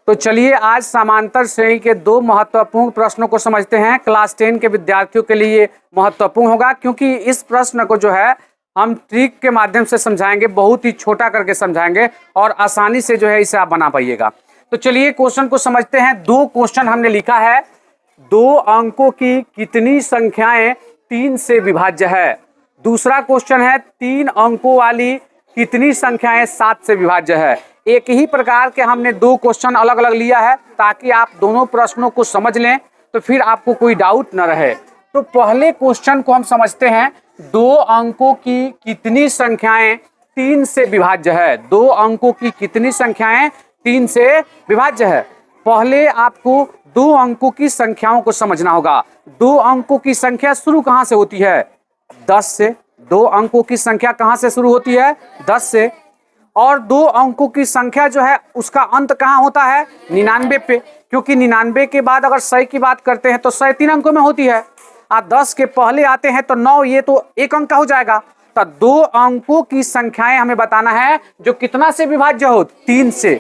तो चलिए आज समांतर श्रेणी के दो महत्वपूर्ण प्रश्नों को समझते हैं। क्लास 10 के विद्यार्थियों के लिए महत्वपूर्ण होगा क्योंकि इस प्रश्न को जो है हम ट्रिक के माध्यम से समझाएंगे, बहुत ही छोटा करके समझाएंगे और आसानी से जो है इसे आप बना पाइएगा। तो चलिए क्वेश्चन को समझते हैं। दो क्वेश्चन हमने लिखा है, 2 अंकों की कितनी संख्याएं 3 से विभाज्य है। दूसरा क्वेश्चन है 3 अंकों वाली कितनी संख्याएं 7 से विभाज्य है। एक ही प्रकार के हमने 2 क्वेश्चन अलग अलग लिया है ताकि आप दोनों प्रश्नों को समझ लें, तो फिर आपको कोई डाउट न रहे। तो पहले क्वेश्चन को हम समझते हैं, 2 अंकों की कितनी संख्याएं 3 से विभाज्य है। 2 अंकों की कितनी संख्याएं 3 से विभाज्य है। पहले आपको 2 अंकों की संख्याओं को समझना होगा। 2 अंकों की संख्या शुरू कहां से होती है? 10 से। 2 अंकों की संख्या कहां से शुरू होती है? 10 से। और 2 अंकों की संख्या जो है उसका अंत कहां होता है? 99 पे, क्योंकि 99 के बाद अगर 100 की बात करते हैं तो 100 3 अंकों में होती है। 10 के पहले आते हैं तो 9, ये तो 1 अंक का हो जाएगा। तो 2 अंकों की संख्याएं हमें बताना है जो कितना से विभाज्य हो? 3 से।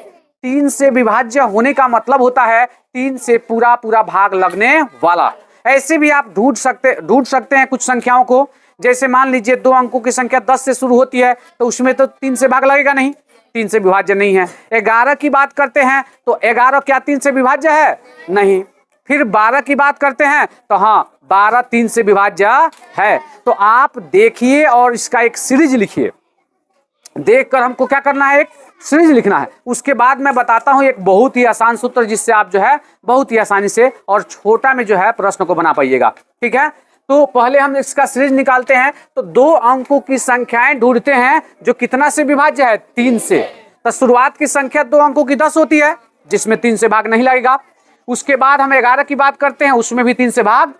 3 से विभाज्य होने का मतलब होता है 3 से पूरा पूरा भाग लगने वाला। ऐसे भी आप ढूंढ सकते हैं कुछ संख्याओं को। जैसे मान लीजिए 2 अंकों की संख्या 10 से शुरू होती है तो उसमें तो 3 से भाग लगेगा नहीं, 3 से विभाज्य नहीं है। 11 की बात करते हैं तो 11 क्या 3 से विभाज्य है? नहीं। फिर 12 की बात करते हैं तो हाँ, 12 3 से विभाज्य है। तो आप देखिए और इसका एक सीरीज लिखिए। देखकर हमको क्या करना है? एक सीरीज लिखना है। उसके बाद मैं बताता हूं एक बहुत ही आसान सूत्र जिससे आप जो है बहुत ही आसानी से और छोटा में जो है प्रश्न को बना पाइएगा। ठीक है, तो पहले हम इसका सीरीज निकालते हैं। तो 2 अंकों की संख्याएं ढूंढते हैं जो कितना से विभाज्य है? 3 से। तो शुरुआत की संख्या 2 अंकों की 10 होती है जिसमें 3 से भाग नहीं लगेगा। उसके बाद हम 11 की बात करते हैं, उसमें भी 3 से भाग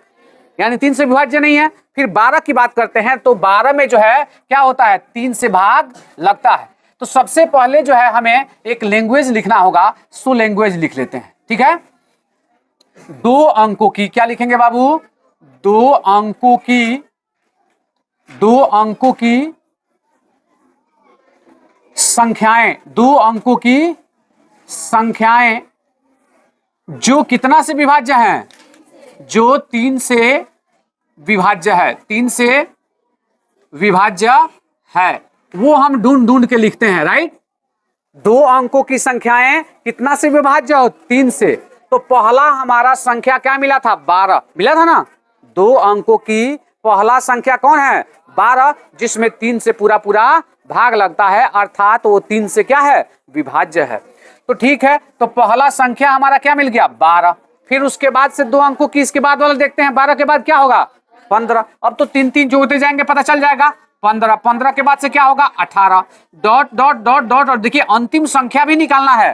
यानी 3 से विभाज्य नहीं है। फिर 12 की बात करते हैं तो 12 में जो है क्या होता है? 3 से भाग लगता है। तो सबसे पहले जो है हमें एक लैंग्वेज लिखना होगा, सो लैंग्वेज लिख लेते हैं। ठीक है, 2 अंकों की क्या लिखेंगे बाबू? 2 अंकों की संख्याएं, 2 अंकों की संख्याएं जो कितना से विभाज्य हैं? जो 3 से विभाज्य है। 3 से विभाज्य है वो हम ढूंढ के लिखते हैं। राइट, 2 अंकों की संख्याएं कितना से विभाज्य हो? 3 से। तो पहला हमारा संख्या क्या मिला था? 12 मिला था ना। 2 अंकों की पहला संख्या कौन है? 12, जिसमें 3 से पूरा पूरा भाग लगता है, अर्थात वो 3 से क्या है? विभाज्य है। तो ठीक है, तो पहला संख्या हमारा क्या मिल गया? 12। फिर उसके बाद से 2 अंकों की इसके बाद वाला देखते हैं। 12 के बाद क्या होगा? 15। अब तो 3 जोड़ते जाएंगे, पता चल जाएगा। 15 के बाद से क्या होगा? 18। Dot dot dot dot. और देखिए अंतिम संख्या भी निकालना है।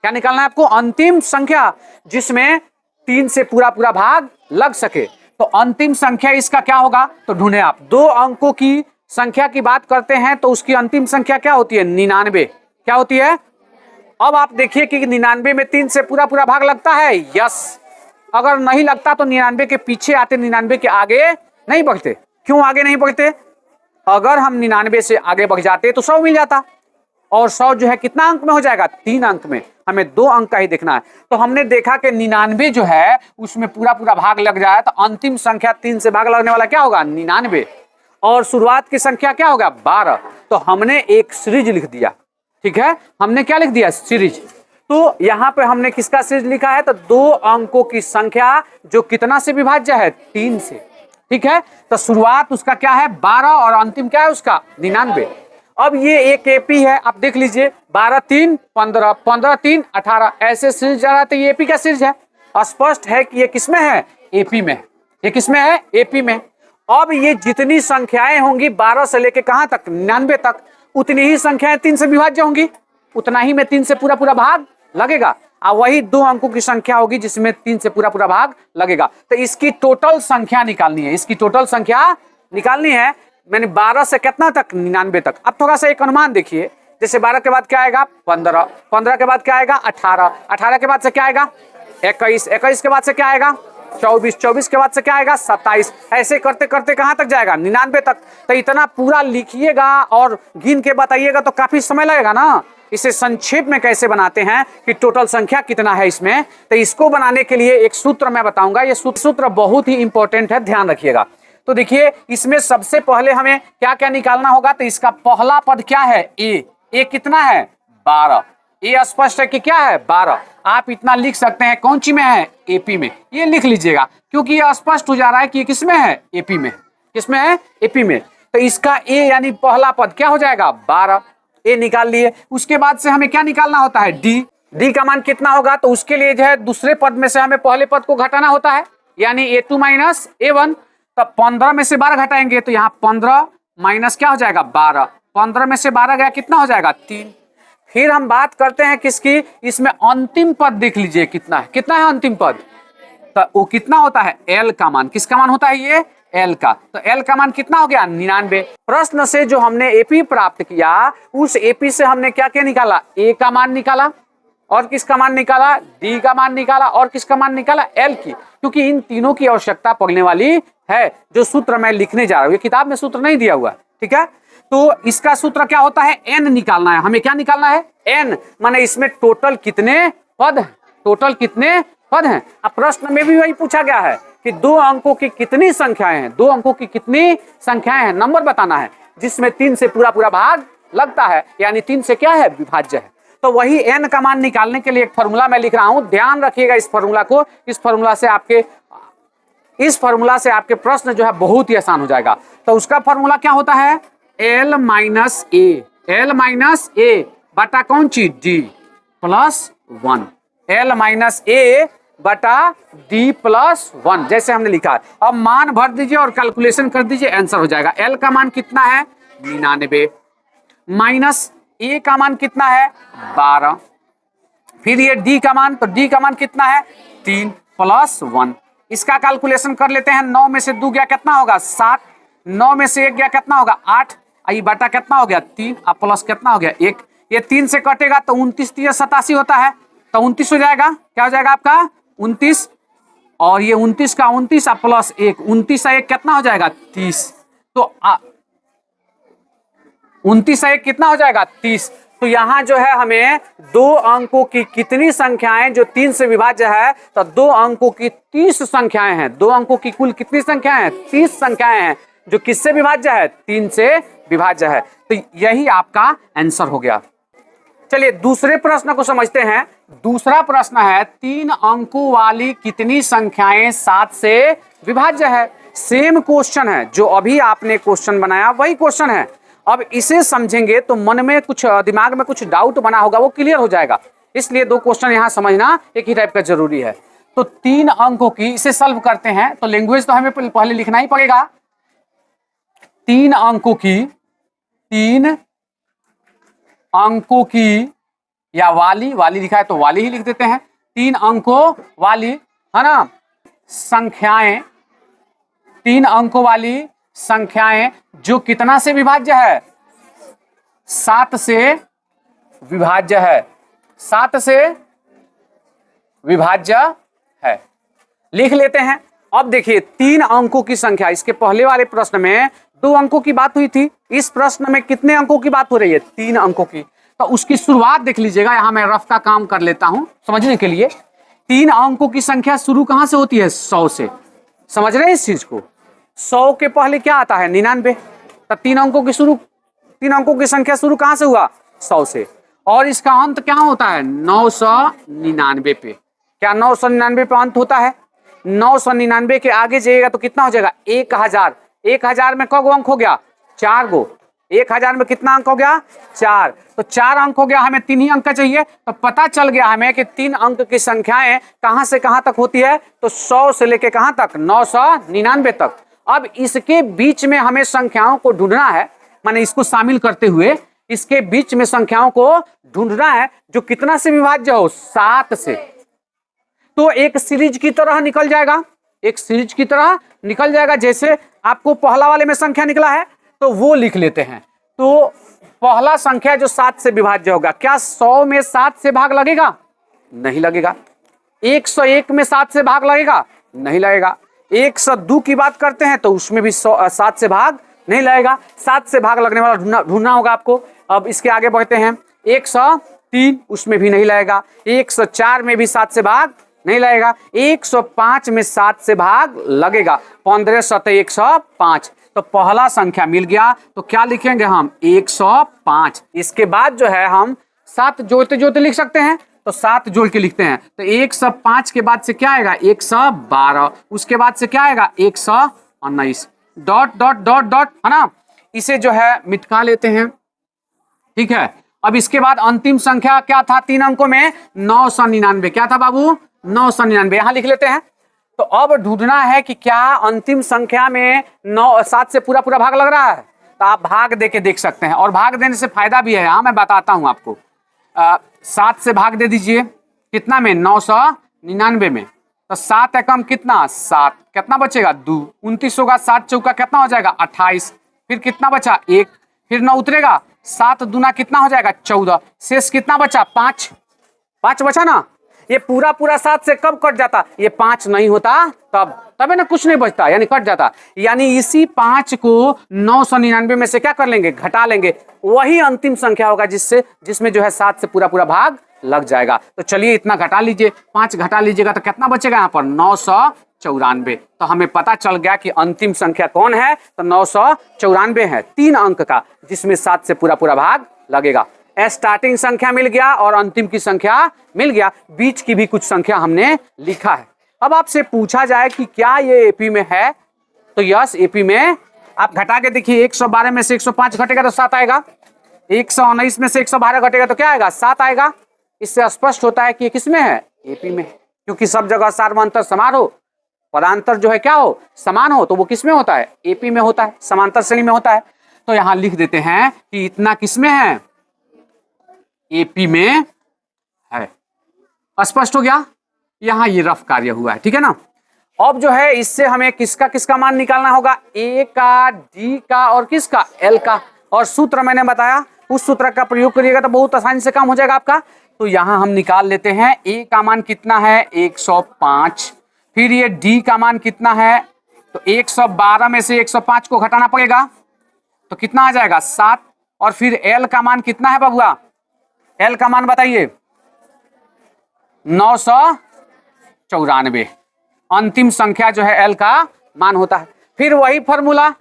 क्या निकालना है आपको? अंतिम संख्या जिसमें 3 से पूरा पूरा भाग लग सके। तो अंतिम संख्या इसका क्या होगा? तो ढूंढे आप। 2 अंकों की संख्या की बात करते हैं तो उसकी अंतिम संख्या क्या होती है? 99। क्या होती है? अब आप देखिए कि 99 में 3 से पूरा पूरा भाग लगता है। यस। अगर नहीं लगता तो 99 के पीछे आते, 99 के आगे नहीं बढ़ते। क्यों आगे नहीं बढ़ते? अगर हम 99 से आगे बढ़ जाते तो 100 मिल जाता, और 100 जो है कितना अंक में हो जाएगा? 3 अंक में। हमें 2 अंक का ही देखना है। तो हमने देखा कि 99 जो है उसमें पूरा पूरा भाग लग जाए तो अंतिम संख्या 3 से भाग लगने वाला क्या होगा? 99। और शुरुआत की संख्या क्या होगा? 12। तो हमने एक सीरीज लिख दिया। ठीक है, हमने क्या लिख दिया? सीरीज। तो यहाँ पे हमने किसका सीरीज लिखा है? तो 2 अंकों की संख्या जो कितना से विभाज्य है? 3 से। ठीक है, तो शुरुआत उसका क्या है? 12 और अंतिम क्या है उसका? 99। अब ये एक एपी है, आप देख लीजिए। 12 3 15, 15 3 18, ऐसे सीरीज जा रहा है। तो ये एपी का सीरीज है। स्पष्ट है कि ये किसमें है? एपी में। ये किसमें है? एपी में। अब ये जितनी संख्याएं होंगी 12 से लेके कहां तक? 99 तक, उतनी ही संख्याएं 3 से विभाज्य होंगी, उतना ही में 3 से पूरा पूरा भाग लगेगा। और वही 2 अंकों की संख्या होगी जिसमें 3 से पूरा पूरा भाग लगेगा। तो इसकी टोटल संख्या निकालनी है। इसकी टोटल संख्या निकालनी है। मैंने 12 से कितना तक? 99 तक। अब थोड़ा सा एक अनुमान देखिए। जैसे 12 के बाद क्या आएगा? 15। 15 के बाद क्या आएगा? 18। 18 के बाद से क्या आएगा? 21। 21 के बाद से क्या आएगा? 24। 24 के बाद से क्या आएगा? 27। ऐसे करते करते कहां तक जाएगा? 99 तक। तो इतना पूरा लिखिएगा और गिन के बताइएगा तो काफी समय लगेगा ना। इसे संक्षेप में कैसे बनाते हैं कि टोटल संख्या कितना है इसमें, तो इसको बनाने के लिए एक सूत्र मैं बताऊंगा। ये सूत्र बहुत ही इंपॉर्टेंट है, ध्यान रखिएगा। तो देखिए इसमें सबसे पहले हमें क्या क्या निकालना होगा, तो इसका पहला पद क्या है, ए कितना है 12। ये स्पष्ट है कि क्या है 12। आप इतना लिख सकते हैं, कौन सी में है, एपी में, ये लिख लीजिएगा क्योंकि ये स्पष्ट हो जा रहा है कि ये किसमें है, एपी में। किसमें है, एपी में। तो इसका ए यानी पहला पद क्या हो जाएगा 12, ए निकाल लिए। उसके बाद से हमें क्या निकालना होता है, डी का मान कितना होगा, तो उसके लिए जो है दूसरे पद में से हमें पहले पद को घटाना होता है, यानी a2 माइनस a1। तो 15 में से 12 घटाएंगे तो यहाँ 15 माइनस क्या हो जाएगा 12, 15 में से 12 गया कितना हो जाएगा 3। फिर हम बात करते हैं किसकी, इसमें अंतिम पद देख लीजिए कितना है, कितना है अंतिम पद, तो वो कितना होता है, एल का मान। किसका मान होता है ये, एल का। तो एल का मान कितना हो गया 99। प्रश्न से जो हमने एपी प्राप्त किया, उस एपी से हमने क्या क्या निकाला, ए का मान निकाला, और किसका मान निकाला, डी का मान निकाला, और किसका मान निकाला, एल की। क्योंकि इन तीनों की आवश्यकता पड़ने वाली है। जो सूत्र मैं लिखने जा रहा हूँ, ये किताब में सूत्र नहीं दिया हुआ, ठीक है। तो इसका सूत्र क्या होता है, एन निकालना है हमें। क्या निकालना है, एन, माने इसमें टोटल कितने पद, टोटल कितने पद हैं। अब प्रश्न में भी वही पूछा गया है कि 2 अंकों की कितनी संख्याएं हैं, 2 अंकों की कितनी संख्याएं हैं, नंबर बताना है जिसमें 3 से पूरा भाग लगता है, यानी 3 से क्या है, विभाज्य है। तो वही एन का मान निकालने के लिए एक फॉर्मूला मैं लिख रहा हूं, ध्यान रखिएगा इस फॉर्मूला को। इस फॉर्मूला से आपके प्रश्न जो है बहुत ही आसान हो जाएगा। तो उसका फॉर्मूला क्या होता है, एल माइनस ए बटा कौन चीज, डी प्लस 1, एल माइनस ए बटा डी प्लस 1, जैसे हमने लिखा है। अब मान भर दीजिए और कैलकुलेशन कर दीजिए, आंसर हो जाएगा। एल का मान कितना है 99, माइनस ए का मान कितना है 12, फिर ये डी का मान, तो डी का मान कितना है 3 प्लस 1। इसका कैलकुलेशन कर लेते हैं। 9 में से 2 गया कितना होगा 7, 9 में से 1 गया कितना होगा 8, आई बटा कितना हो गया 3, अब प्लस कितना हो गया 1। ये 3 से कटेगा तो 29 3 87 होता है, तो 29 हो जाएगा। क्या हो जाएगा आपका 29, और ये 29 का 29 प्लस 1, 29 1 कितना हो जाएगा 30। तो 29 1 कितना हो जाएगा 30। तो यहाँ जो है हमें 2 अंकों की कितनी संख्याएं जो 3 से विभाज्य है, तो 2 अंकों की 30 संख्याएं हैं। 2 अंकों की कुल कितनी संख्याएं हैं, 30 संख्याएं हैं जो किससे विभाज्य है, 3 से विभाज्य है। तो यही आपका आंसर हो गया। चलिए दूसरे प्रश्न को समझते हैं। दूसरा प्रश्न है 3 अंकों वाली कितनी संख्याएं 7 से विभाज्य है। सेम क्वेश्चन है, जो अभी आपने क्वेश्चन बनाया वही क्वेश्चन है। अब इसे समझेंगे तो मन में कुछ, दिमाग में कुछ डाउट बना होगा, वो क्लियर हो जाएगा। इसलिए 2 क्वेश्चन यहाँ समझना एक ही टाइप का जरूरी है। तो 3 अंकों की, इसे सॉल्व करते हैं तो लैंग्वेज तो हमें पहले लिखना ही पड़ेगा। 3 अंकों की या वाली लिखा है तो वाली ही लिख देते हैं। 3 अंकों वाली है ना संख्याएं, 3 अंकों वाली संख्याएं जो कितना से विभाज्य है, 7 से विभाज्य है, 7 से विभाज्य है, लिख लेते हैं। अब देखिए 3 अंकों की संख्या, इसके पहले वाले प्रश्न में 2 अंकों की बात हुई थी, इस प्रश्न में कितने अंकों की बात हो रही है, 3 अंकों की। तो उसकी शुरुआत देख लीजिएगा, यहां मैं रफ का काम कर लेता हूं समझने के लिए। 3 अंकों की संख्या शुरू कहां से होती है, 100 से। समझ रहे हैं इस चीज को, 100 के पहले क्या आता है 99। तो 3 अंकों की संख्या शुरू कहां से हुआ, 100 से, और इसका अंत क्या होता है 999 पे। क्या 999 पे अंत होता है। 999 के आगे जाइएगा तो कितना हो जाएगा 1000। 1000 में कौ अंक हो गया, 4 गो। 1000 में कितना अंक हो गया 4, तो 4 अंक हो गया। हमें 3 ही अंक का चाहिए, तो पता चल गया हमें कि 3 अंक की संख्याएं कहां से कहां तक होती है, तो 100 से लेके कहां तक 999 तक। अब इसके बीच में हमें संख्याओं को ढूंढना है, माने इसको शामिल करते हुए इसके बीच में संख्याओं को ढूंढना है जो कितना से विभाज्य हो, 7 से। तो एक सीरीज की तरह निकल जाएगा, एक सीरीज की तरह निकल जाएगा। जैसे आपको पहला वाले में संख्या निकला है तो वो लिख लेते हैं। तो पहला संख्या जो 7 से विभाज्य होगा, क्या 100 में 7 से भाग लगेगा, नहीं लगेगा। 101 में 7 से भाग लगेगा, नहीं लगेगा। 102 की बात करते हैं तो उसमें भी 7 से भाग नहीं लगेगा। 7 से भाग लगने वाला ढूंढना होगा आपको। अब इसके आगे बढ़ते हैं। 103 उसमें भी नहीं लगेगा, 104 में भी 7 से भाग नहीं लगेगा, 105 में 7 से भाग लगेगा, 15 7 105। तो पहला संख्या मिल गया। तो क्या लिखेंगे हम 105। इसके बाद जो है हम 7 जोड़ते जोड़ते लिख सकते हैं, तो 7 जोड़ के लिखते हैं। तो 105 के बाद से क्या आएगा 112, उसके बाद से क्या आएगा 119, डॉट डॉट डॉट डॉट, है ना। इसे जो है मिटका लेते हैं, ठीक है। अब इसके बाद अंतिम संख्या क्या था 3 अंकों में 999। क्या था बाबू 999, यहां लिख लेते हैं। तो अब ढूंढना है कि क्या अंतिम संख्या में 7 से पूरा पूरा भाग लग रहा है। तो आप भाग दे के देख सकते हैं, और भाग देने से फायदा भी है, मैं बताता हूं आपको। 7 से भाग दे दीजिए, कितना में 999 में। तो 7 एकम कितना 7, कितना बचेगा 2, 29 होगा, 7 चौका कितना हो जाएगा 28, फिर कितना बचा 1, फिर 9 उतरेगा, 7 दूना कितना हो जाएगा 14, शेष कितना बचा 5 बचा ना। ये पूरा पूरा 7 से कब कट जाता, ये 5 नहीं होता तब है ना, कुछ नहीं बचता, यानी कट जाता। यानी इसी 5 को 999 में से क्या कर लेंगे, घटा लेंगे, वही अंतिम संख्या होगा जिसमें जो है 7 से पूरा पूरा भाग लग जाएगा। तो चलिए इतना घटा लीजिए, 5 घटा लीजिएगा तो कितना बचेगा यहाँ पर 994। तो हमें पता चल गया कि अंतिम संख्या कौन है, तो 994 है, 3 अंक का, जिसमें 7 से पूरा पूरा भाग लगेगा। स्टार्टिंग संख्या मिल गया और अंतिम की संख्या मिल गया, बीच की भी कुछ संख्या हमने लिखा है। अब आपसे पूछा जाए कि क्या ये एपी में है, तो यस एपी में। आप घटा के देखिए, 112 में से 105 घटेगा तो 7 आएगा, 119 में से 112 घटेगा तो क्या आएगा 7 आएगा। इससे स्पष्ट होता है कि किस में है, एपी में, क्योंकि सब जगह सार्वंतर समान हो, पदांतर जो है क्या हो समान हो, तो वो किस में होता है, एपी में होता है, समांतर श्रेणी में होता है। तो यहां लिख देते हैं कि इतना किस में है, एपी में है। स्पष्ट हो गया, यहां ये रफ कार्य हुआ है, ठीक है ना। अब जो है इससे हमें किसका किसका मान निकालना होगा, ए का, डी का और किसका, एल का। और सूत्र मैंने बताया, उस सूत्र का प्रयोग करिएगा तो बहुत आसानी से काम हो जाएगा आपका। तो यहां हम निकाल लेते हैं, ए का मान कितना है 105, फिर ये डी का मान कितना है, तो 112 में से 105 को घटाना पड़ेगा, तो कितना आ जाएगा 7, और फिर एल का मान कितना है बबुआ, एल का मान बताइए 994, अंतिम संख्या जो है एल का मान होता है। फिर वही फॉर्मूला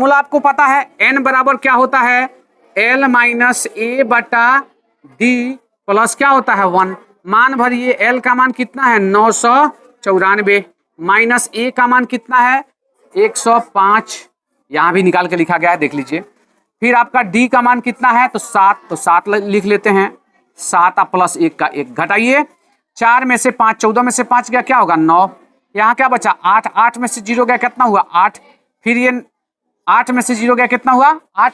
आपको पता है, एन बराबर क्या होता है, एल माइनस ए बटा डी प्लस क्या होता है 1। मान भरिए, एल का मान कितना है 994, माइनस ए का मान कितना है 105, यहां भी निकाल के लिखा गया है, देख लीजिए। फिर आपका डी का मान कितना है, तो 7, तो 7 लिख लेते हैं, 7 प्लस 1 का 1 घटाइए, 4 में से 5, 14 में से 5 गया क्या होगा 9, यहाँ क्या बचा 8, 8 में से 0 गया कितना हुआ 8, फिर ये 8 में से 0 गया कितना हुआ 8,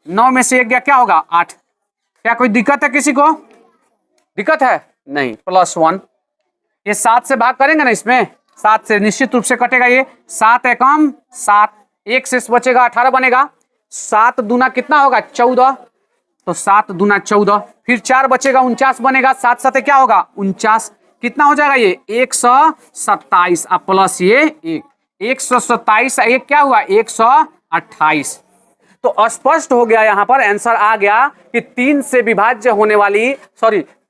9 में से 1 गया क्या होगा 8। क्या कोई दिक्कत है, किसी को दिक्कत है नहीं, +1। ये 7 से भाग करेंगे ना, इसमें 7 से निश्चित रूप से कटेगा, ये 7 एकम 7, 1 से बचेगा 18 बनेगा, 7 दूना कितना होगा 14, तो 7 दूना 14, फिर 4 बचेगा 49 बनेगा, 7 7 क्या होगा 49, कितना हो जाएगा ये 127, अब प्लस ये 1, 127 1 क्या हुआ 128। तो स्पष्ट हो गया, यहां पर आंसर आ गया कि 3 से विभाज्य होने वाली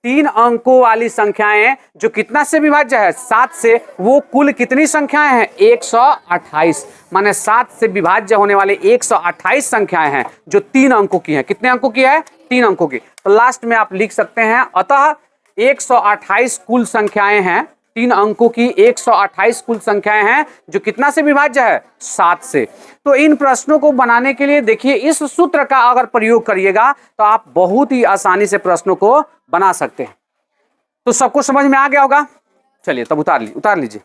3 अंकों वाली संख्याएं जो कितना से विभाज्य है 7 से, वो कुल कितनी संख्याएं हैं 128। माने 7 से विभाज्य होने वाले 128 संख्याएं हैं जो 3 अंकों की हैं। कितने अंकों की है 3 अंकों की। तो लास्ट में आप लिख सकते हैं, अतः 128 कुल संख्याएं हैं, 3 अंकों की 128 कुल संख्याएं हैं जो कितना से विभाज्य है 7 से। तो इन प्रश्नों को बनाने के लिए देखिए, इस सूत्र का अगर प्रयोग करिएगा तो आप बहुत ही आसानी से प्रश्नों को बना सकते हैं। तो सबको समझ में आ गया होगा। चलिए तब उतार लीजिए।